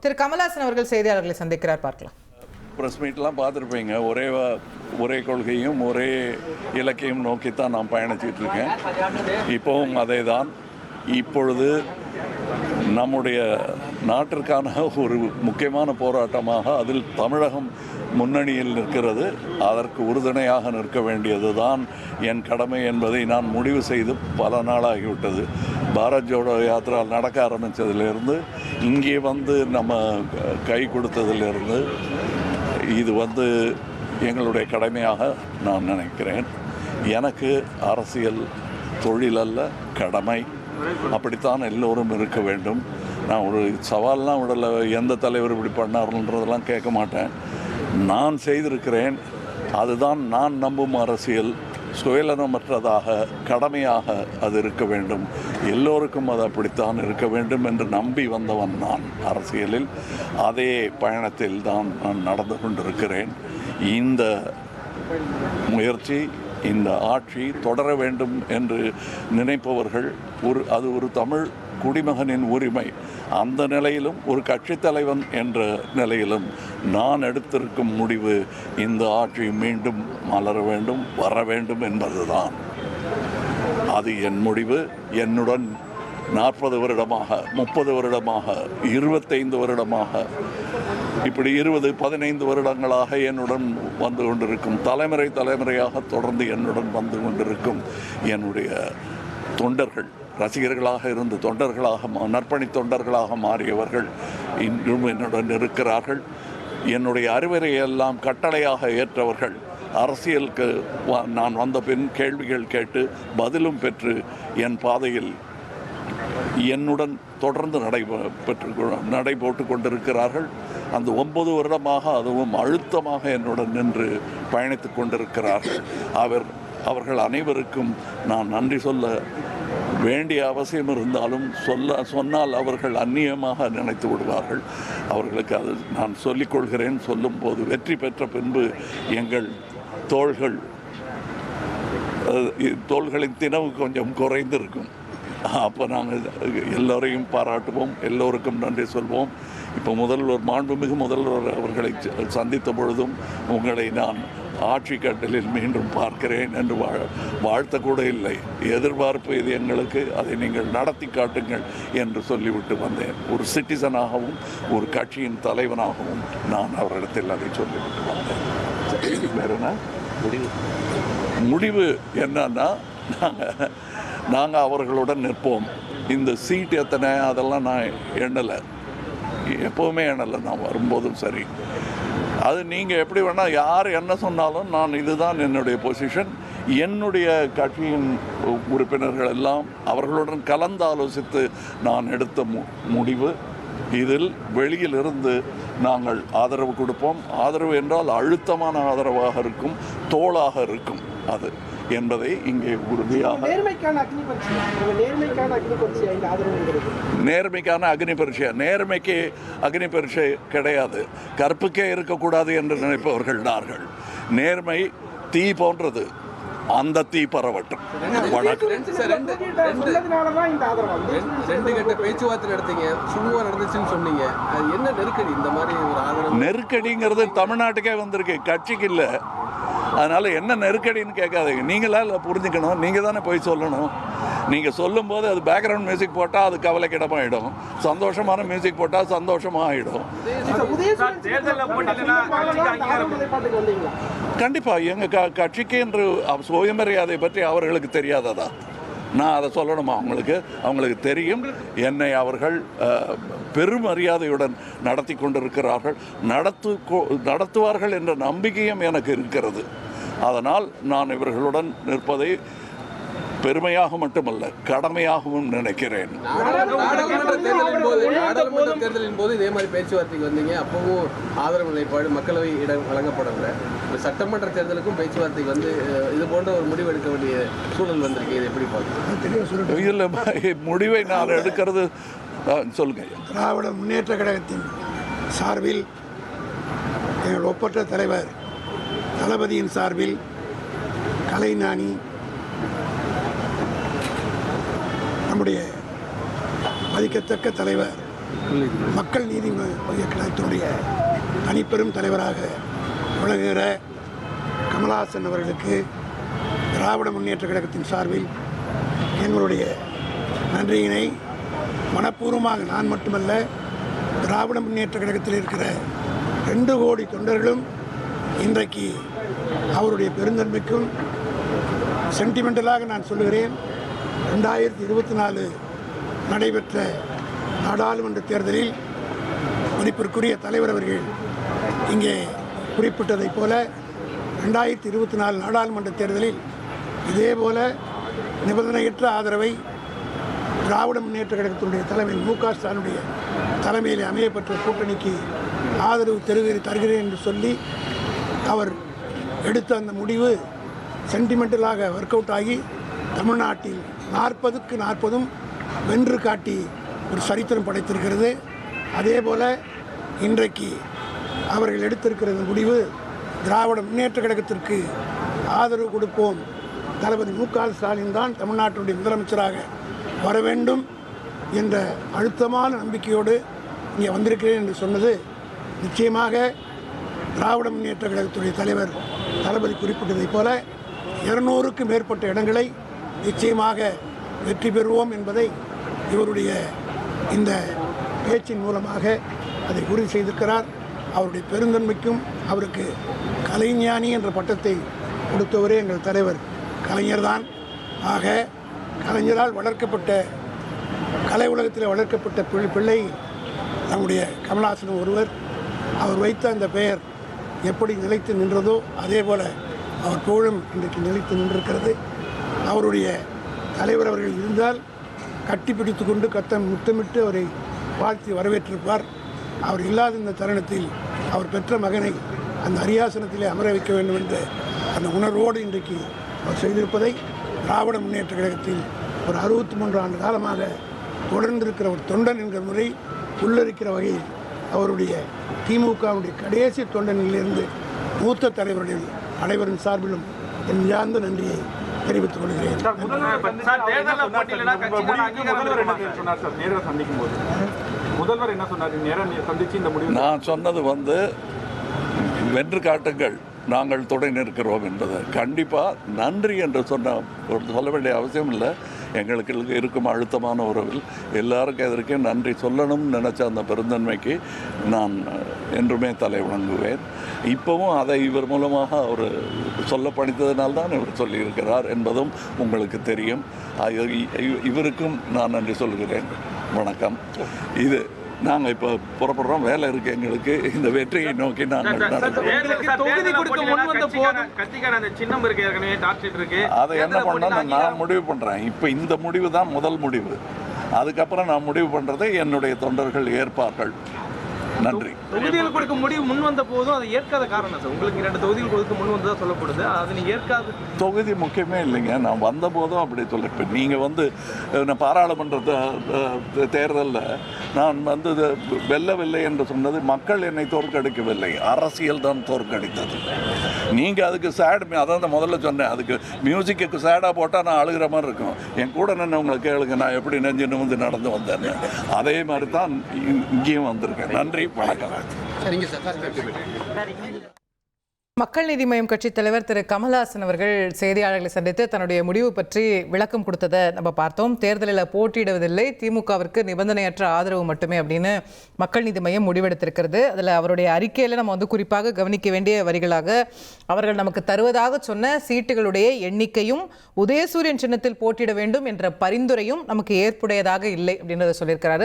திரு கமல்ஹாசன் அவர்கள் செய்தியாளர்களை சந்திக்கிறார், பார்க்கலாம். ப்ரெஸ் மீட்லாம் பார்த்துருப்பீங்க. ஒரே கொள்கையும் ஒரே இலக்கையும் நோக்கித்தான் நான் பயணிச்சிட்டு இருக்கேன். இப்போவும் அதே தான். இப்பொழுது நம்முடைய நாட்டிற்கான ஒரு முக்கியமான போராட்டமாக அதில் தமிழகம் முன்னணியில் நிற்கிறது. அதற்கு உறுதுணையாக நிற்க வேண்டியது தான் என் கடமை என்பதை நான் முடிவு செய்து பல நாளாகிவிட்டது. பாரத் ஜோடோ யாத்திரா நடக்க ஆரம்பித்ததிலிருந்து இங்கே வந்து நம்ம கை கொடுத்ததிலிருந்து இது வந்து எங்களுடைய கடமையாக நான் நினைக்கிறேன். எனக்கு அரசியல் தொழில் அல்ல, கடமை. அப்படித்தான் எல்லோரும் இருக்க வேண்டும். நான் ஒரு சவால்லாம் விடலை, எந்த தலைவர் இப்படி பண்ணார்ன்றதெல்லாம் கேட்க மாட்டேன். நான் செய்திருக்கிறேன். அதுதான் நான் நம்பும் அரசியல். சுயநலமற்றதாக, கடமையாக அது இருக்க வேண்டும். எல்லோருக்கும் அது அப்படித்தான் இருக்க வேண்டும் என்று நம்பி வந்தவன் நான் அரசியலில். அதே பயணத்தில் தான் நான் நடந்து கொண்டிருக்கிறேன். இந்த முயற்சி, இந்த ஆட்சி தொடர வேண்டும் என்று நினைப்பவர்கள் அது ஒரு தமிழ் குடிமகனின் உரிமை. அந்த நிலையிலும் ஒரு கட்சித் தலைவன் என்ற நிலையிலும் நான் எடுத்திருக்கும் முடிவு இந்த ஆட்சி மீண்டும் மலர வேண்டும், வர வேண்டும் என்பதுதான். அது என் முடிவு. என்னுடன் 40 வருடமாக, 30 வருடமாக, 25 வருடமாக, இப்படி 20-15 வருடங்களாக என்னுடன் வந்து கொண்டிருக்கும், தலைமுறையாக தொடர்ந்து என்னுடன் வந்து கொண்டிருக்கும் என்னுடைய தொண்டர்கள், ரசிகர்களாக இருந்து தொண்டர்களாக, நற்பணி தொண்டர்களாக மாறியவர்கள் இன்றும் என்னுடன் இருக்கிறார்கள். என்னுடைய அறிவுரையெல்லாம் கட்டளையாக ஏற்றவர்கள், அரசியலுக்கு நான் வந்த பின் கேள்விகள் கேட்டு பதிலும் பெற்று என் பாதையில் என்னுடன் தொடர்ந்து நடைபோட்டு கொண்டிருக்கிறார்கள். அந்த 9 வருடமாக அதுவும் அழுத்தமாக என்னுடன் நின்று பயணித்து கொண்டிருக்கிறார்கள். அவர்கள் அனைவருக்கும் நான் நன்றி சொல்ல வேண்டிய அவசியம் இருந்தாலும் சொன்னால் அவர்கள் அந்நியமாக நினைத்து விடுவார்கள். அவர்களுக்கு அது நான் சொல்லிக்கொள்கிறேன். சொல்லும்போது வெற்றி பெற்ற பின்பு எங்கள் தோள்களின் தினவு கொஞ்சம் குறைந்திருக்கும். அப்போ நாங்கள் எல்லோரையும் பாராட்டுவோம், எல்லோருக்கும் நன்றி சொல்வோம். இப்போ மாண்புமிகு முதல்வர் அவர்களை சந்தித்த பொழுதும் உங்களை நான் ஆட்சி கட்டலில் மீண்டும் பார்க்கிறேன் என்று வாழ்த்தக்கூட இல்லை. எதிர்பார்ப்பு இது எங்களுக்கு, அதை நீங்கள் நடத்தி காட்டுங்கள் என்று சொல்லிவிட்டு வந்தேன். ஒரு சிட்டிசனாகவும் ஒரு கட்சியின் தலைவனாகவும் நான் அவரிடத்தில் அதை சொல்லிவிட்டு வந்தேன். வேறுனா முடிவு என்னன்னா, நாங்கள் அவர்களுடன் நிற்போம். இந்த சீட் எத்தனை அதெல்லாம் நான் எண்ணலை, எப்போவுமே எண்ணலை. நான் வரும்போதும் சரி, அது நீங்கள் எப்படி வேணால் யார் என்ன சொன்னாலும் நான் இதுதான் என்னுடைய பொசிஷன். என்னுடைய கட்சியின் உறுப்பினர்கள் எல்லாம் அவர்களுடன் கலந்து ஆலோசித்து நான் எடுத்த முடிவு. இதில் வெளியிலிருந்து நாங்கள் ஆதரவு கொடுப்போம். ஆதரவு என்றால் அழுத்தமான ஆதரவாக இருக்கும், தோளாக இருக்கும் அது என்பதை இங்கே உறுதியாக. நேர்மைக்கான அக்னி பரீட்சை, நேர்மைக்கு அக்னி பரீட்சை கிடையாது. கற்புக்கே இருக்கக்கூடாது என்று நினைப்பவர்கள் நார்கள். நேர்மை தீ போன்றது, அந்த தீ பரவட்டும். நெருக்கடிங்கிறது தமிழ்நாட்டுக்கே வந்திருக்கு, கட்சிக்கு இல்லை. அதனால் என்ன நெருக்கடின்னு கேட்காதீங்க. நீங்களா இல்லை புரிஞ்சுக்கணும், நீங்கள் தானே போய் சொல்லணும். நீங்கள் சொல்லும்போது அது பேக்ரவுண்ட் மியூசிக் போட்டால் அது கவலைக்கிடமாகிடும், சந்தோஷமான மியூசிக் போட்டால் சந்தோஷமாக ஆகிடும். கண்டிப்பாக எங்கள் கட்சிக்கு என்று சுயமரியாதை பற்றி அவர்களுக்கு தெரியாததா? நான் அதை சொல்லணுமா? அவங்களுக்கு தெரியும். என்னை அவர்கள் பெருமரியாதையுடன் நடத்தி கொண்டிருக்கிறார்கள், நடத்துவார்கள் என்ற நம்பிக்கையும் எனக்கு இருக்கிறது. அதனால் நான் இவர்களுடன் நிற்பதை பெருமையாக மட்டுமல்ல, கடமையாகவும் நினைக்கிறேன். நாடாளுமன்ற தேர்தலின் போது இதே மாதிரி பேச்சுவார்த்தைக்கு வந்தீங்க. அப்பவும் ஆதரவு நிலைப்பாடு, மக்களவை இடம் வழங்கப்படவில்லை. சட்டமன்ற தேர்தலுக்கும் பேச்சுவார்த்தைக்கு வந்து இது போன்ற ஒரு முடிவு எடுக்க வேண்டிய சூழல் வந்திருக்கு. இது எப்படி பார்க்குறீங்க? இல்லை, முடிவை நான் எடுக்கிறது சொல்லுங்க. திராவிட முன்னேற்ற கழகத்தின் சார்பில் எங்கள் ஒப்பற்ற தலைவர் தளபதியின் சார்பில் கலைஞானி, நம்முடைய மதிக்கத்தக்க தலைவர் மக்கள் நீதி மைய கழகத்தினுடைய தனிப்பெரும் தலைவராக விளங்குகிற கமலஹாசன் அவர்களுக்கு திராவிட முன்னேற்ற கழகத்தின் சார்பில் எங்களுடைய நன்றியினை மனப்பூர்வமாக நான் மட்டுமல்ல, திராவிட முன்னேற்ற கழகத்தில் இருக்கிற 2 கோடி தொண்டர்களும் இன்றைக்கு அவருடைய பெருந்தன்மைக்கும் சென்டிமெண்டலாக நான் சொல்லுகிறேன். 2024 நடைபெற்ற நாடாளுமன்ற தேர்தலில் மதிப்பிற்குரிய தலைவர் அவர்கள் இங்கே குறிப்பிட்டதைப் போல 2024 நாடாளுமன்ற தேர்தலில் இதேபோல நிபந்தனையற்ற ஆதரவை திராவிட முன்னேற்ற கழகத்தினுடைய தலைமை மு.க. ஸ்டாலினுடைய தலைமையில் அமையப்பெற்ற கூட்டணிக்கு ஆதரவு தருகிறேன் என்று சொல்லி அவர் எடுத்த அந்த முடிவு சென்டிமெண்டலாக ஒர்க் அவுட் ஆகி தமிழ்நாட்டில் 40க்கு 40 வென்று காட்டி ஒரு சரித்திரம் படைத்திருக்கிறது. அதே போல் இன்றைக்கு அவர்கள் எடுத்திருக்கிற முடிவு திராவிட முன்னேற்ற கழகத்திற்கு ஆதரவு கொடுப்போம், தளபதி மு.க. ஸ்டாலின் தான் தமிழ்நாட்டினுடைய முதலமைச்சராக வர வேண்டும் என்ற அழுத்தமான நம்பிக்கையோடு இங்கே வந்திருக்கிறேன் என்று சொன்னது நிச்சயமாக திராவிட முன்னேற்ற கழகத்துடைய தலைவர் தளபதி குறிப்பிட்டதைப் போல 200க்கும் மேற்பட்ட இடங்களை நிச்சயமாக வெற்றி பெறுவோம் என்பதை இவருடைய இந்த பேச்சின் மூலமாக அதை உறுதி செய்திருக்கிறார். அவருடைய பெருந்தன்மைக்கும் அவருக்கு கலைஞானி என்ற பட்டத்தை கொடுத்தவரே எங்கள் தலைவர் கலைஞர்தான். ஆக கலைஞரால் வளர்க்கப்பட்ட கலை உலகத்தில் வளர்க்கப்பட்ட பிள்ளை நம்முடைய கமலஹாசன் ஒருவர். அவர் வைத்த அந்த பெயர் எப்படி நிலைத்து நின்றதோ அதே போல் அவர் புகழும் இன்றைக்கு நிலைத்து நின்றிருக்கிறது. அவருடைய தலைவர் அவர்கள் இருந்தால் கட்டி பிடித்து கொண்டு முத்தமிட்டு அவரை வாழ்த்தி வரவேற்றிருப்பார். அவர் இல்லாத இந்த தருணத்தில் அவர் பெற்ற மகனை அந்த அரியாசனத்திலே அமர வைக்க வேண்டும் என்ற அந்த உணர்வோடு இன்றைக்கு அவர் செய்திருப்பதை திராவிட முன்னேற்ற கழகத்தில் ஒரு 63 ஆண்டு காலமாக தொடர்ந்திருக்கிற ஒரு தொண்டன் என்கிற முறை உள்ளிருக்கிற வகையில் அவருடைய திமுகவுடைய கடைசி தொண்டனிலிருந்து மூத்த தலைவருடைய அனைவரின் சார்பிலும் என் சார்ந்த நன்றியை தெரிவித்துக் கொள்கிறேன். முதல்வர் என்ன சொன்னார் சந்திச்சு இந்த முடிவு? நான் சொன்னது வென்று காட்டுங்கள், நாங்கள் துணை நிற்கிறோம் என்பது. கண்டிப்பாக நன்றி என்று சொல்ல வேண்டிய அவசியம் இல்லை. எங்களுக்கு இருக்கும் அழுத்தமான உறவில் எல்லாருக்கும் எதற்கே நன்றி சொல்லணும்னு நினச்ச அந்த பெருந்தன்மைக்கு நான் என்றுமே தலை வணங்குவேன். இப்போவும் அதை இவர் மூலமாக அவர் சொல்ல பணித்ததினால்தான் இவர் சொல்லியிருக்கிறார் என்பதும் உங்களுக்கு தெரியும். இவருக்கும் நான் நன்றி சொல்கிறேன். வணக்கம். இது நாங்கள் இப்போ புறப்படுறோம், வேலை இருக்குது எங்களுக்கு. இந்த வெற்றியை நோக்கி நாங்கள் அதை என்ன பண்ணணும் நான் முடிவு பண்ணுறேன். இப்போ இந்த முடிவு தான் முதல் முடிவு. அதுக்கப்புறம் நான் முடிவு பண்ணுறதை என்னுடைய தொண்டர்கள் ஏற்பார்கள். நன்றி. தொகுதிகள் கொடுக்க முடிவு முன் வந்த போதும் அதை ஏற்காத காரணம் சார். உங்களுக்கு 2 தொகுதிகள் கொடுக்க முன் வந்ததாக சொல்லப்படுது, அதை நீங்கள் ஏற்காது. தொகுதி முக்கியமே இல்லைங்க. நான் வந்த போதும் அப்படி சொல்ல. இப்போ நீங்கள் பாராளுமன்ற தேர்தலில் நான் வெல்லவில்லை என்று சொன்னது மக்கள் என்னை தோற்கடிக்கவில்லை, அரசியல் தான் தோற்கடித்தது. நீங்கள் அதுக்கு சேட், அதான் முதல்ல சொன்னேன், அதுக்கு மியூசிக்கு சேடாக போட்டால் நான் அழுகிற மாதிரி இருக்கும். என் கூட நின்று கேளுங்க நான் எப்படி நெஞ்சு நிமிந்து நடந்து வந்தேன்னு. அதே மாதிரி தான் இங்கேயும் வந்திருக்கேன். நன்றி, வணக்கம். சரிங்க சார். மக்கள் நீதி மய்யம் கட்சித் தலைவர் திரு கமலஹாசன் அவர்கள் செய்தியாளர்களை சந்தித்து தன்னுடைய முடிவு பற்றி விளக்கம் கொடுத்ததை நம்ம பார்த்தோம். தேர்தலில் போட்டியிடுவதில்லை, திமுகவிற்கு நிபந்தனையற்ற ஆதரவு மட்டுமே அப்படின்னு மக்கள் நீதி மய்யம் முடிவெடுத்திருக்கிறது. அதில் அவருடைய அறிக்கையில் நம்ம குறிப்பாக கவனிக்க வேண்டிய வரிகளாக அவர்கள் நமக்கு தருவதாக சொன்ன சீட்டுகளுடைய எண்ணிக்கையும் உதயசூரியன் சின்னத்தில் போட்டியிட வேண்டும் என்ற பரிந்துரையும் நமக்கு ஏற்புடையதாக இல்லை அப்படின்றத சொல்லியிருக்கிறாரு.